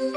Hello,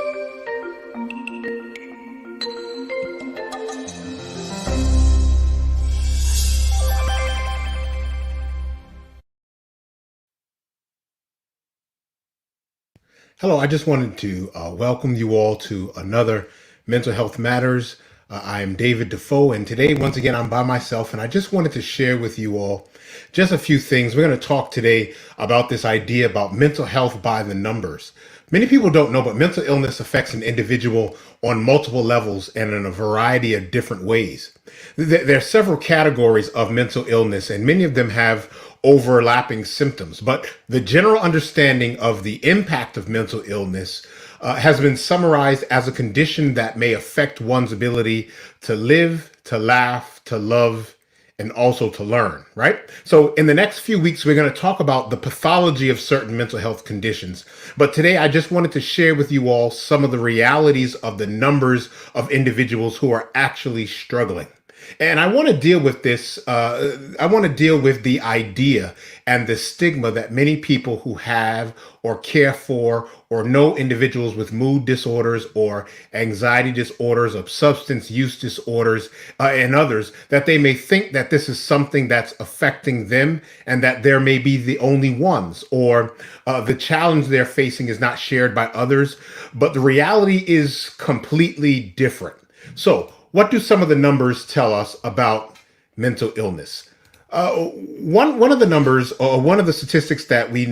I just wanted to welcome you all to another Mental Health Matters. I am David Defoe, and today, once again, I'm by myself, and I just wanted to share with you all just a few things. We're going to talk today about this idea about mental health by the numbers. Many people don't know, but mental illness affects an individual on multiple levels and in a variety of different ways. There are several categories of mental illness, and many of them have overlapping symptoms. But the general understanding of the impact of mental illness has been summarized as a condition that may affect one's ability to live, to laugh, to love, and also to learn, right? So in the next few weeks, we're going to talk about the pathology of certain mental health conditions. But today, I just wanted to share with you all some of the realities of the numbers of individuals who are actually struggling. And I want to deal with this. I want to deal with the idea and the stigma that many people who have or care for or know individuals with mood disorders or anxiety disorders or substance use disorders and others, that they may think that this is something that's affecting them and that there may be the only ones, or the challenge they're facing is not shared by others. But the reality is completely different. So, what do some of the numbers tell us about mental illness? One of the numbers, or one of the statistics that we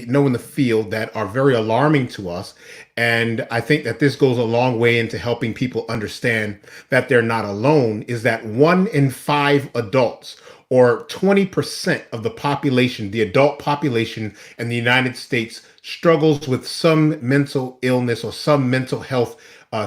know in the field that are very alarming to us, and I think that this goes a long way into helping people understand that they're not alone, is that 1 in 5 adults, or 20% of the population, the adult population in the United States, struggles with some mental illness or some mental health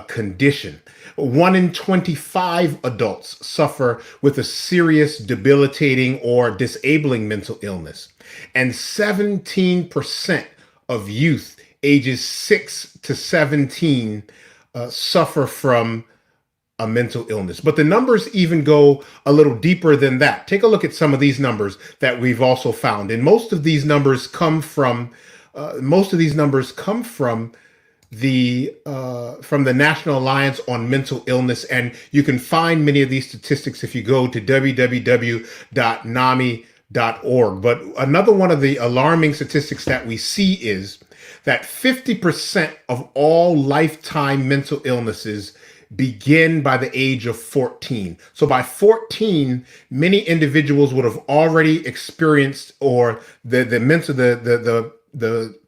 condition. 1 in 25 adults suffer with a serious, debilitating, or disabling mental illness. And 17% of youth ages 6 to 17 suffer from a mental illness. But the numbers even go a little deeper than that. Take a look at some of these numbers that we've also found. And most of these numbers come from the National Alliance on Mental Illness, and you can find many of these statistics if you go to www.nami.org. But another one of the alarming statistics that we see is that 50% of all lifetime mental illnesses begin by the age of 14. So by 14, many individuals would have already experienced, or the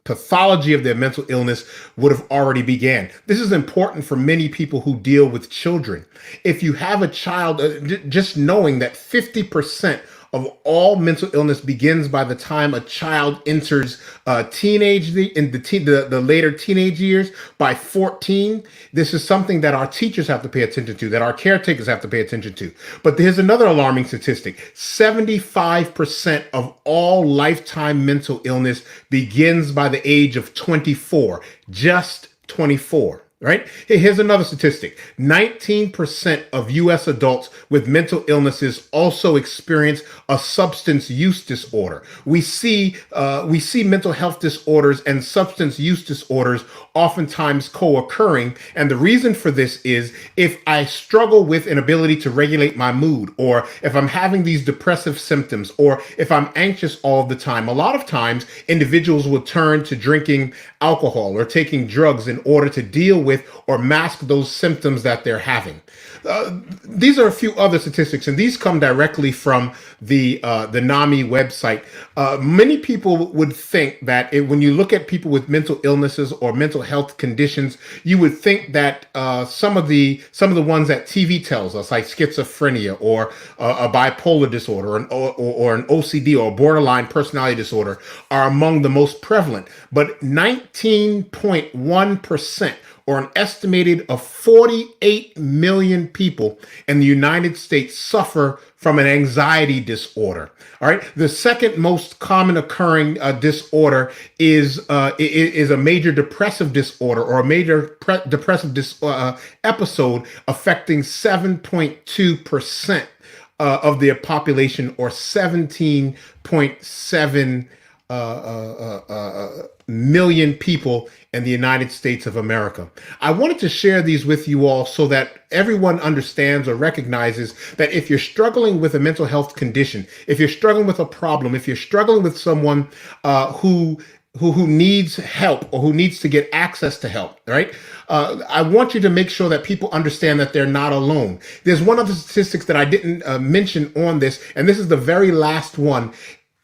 pathology of their mental illness would have already began. This is important for many people who deal with children. If you have a child, just knowing that 50% of all mental illness begins by the time a child enters the later teenage years. By 14, this is something that our teachers have to pay attention to, that our caretakers have to pay attention to. But here's another alarming statistic. 75% of all lifetime mental illness begins by the age of 24, just 24. Right? Here's another statistic. 19% of US adults with mental illnesses also experience a substance use disorder. We see mental health disorders and substance use disorders oftentimes co-occurring. And the reason for this is if I struggle with an ability to regulate my mood, or if I'm having these depressive symptoms, or if I'm anxious all the time, a lot of times individuals will turn to drinking alcohol or taking drugs in order to deal with or mask those symptoms that they're having. These are a few other statistics, and these come directly from the NAMI website. Many people would think that when you look at people with mental illnesses or mental health conditions, you would think that some of the ones that TV tells us, like schizophrenia or a bipolar disorder, or an OCD or borderline personality disorder, are among the most prevalent. But 19.1%, or an estimated of 48 million people in the United States, suffer from an anxiety disorder. All right. The second most common occurring disorder is a major depressive disorder, or a major depressive episode affecting 7.2% of the population, or 17.7 million people in the United States of America. I wanted to share these with you all so that everyone understands or recognizes that if you're struggling with a mental health condition, if you're struggling with a problem, if you're struggling with someone who needs help or who needs to get access to help, right? I want you to make sure that people understand that they're not alone. There's one of the statistics that I didn't mention on this, and this is the very last one.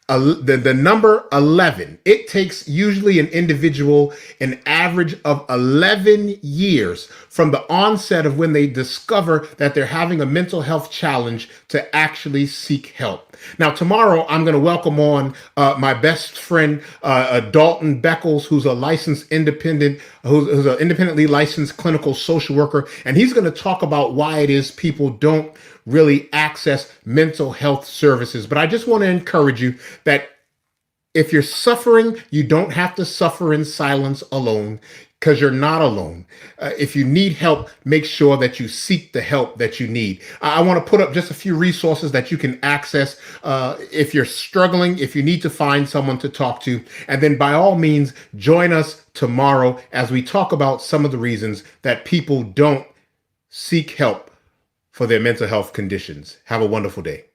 The number 11, it takes usually an individual an average of 11 years from the onset of when they discover that they're having a mental health challenge to actually seek help. Now, tomorrow, I'm going to welcome on my best friend, Dalton Beckles, who's a licensed independent, who's an independently licensed clinical social worker, and he's going to talk about why it is people don't really access mental health services. But I just want to encourage you that if you're suffering, you don't have to suffer in silence alone, because you're not alone. If you need help, make sure that you seek the help that you need. I want to put up just a few resources that you can access if you're struggling, if you need to find someone to talk to. And then by all means, join us tomorrow as we talk about some of the reasons that people don't seek help for their mental health conditions. Have a wonderful day.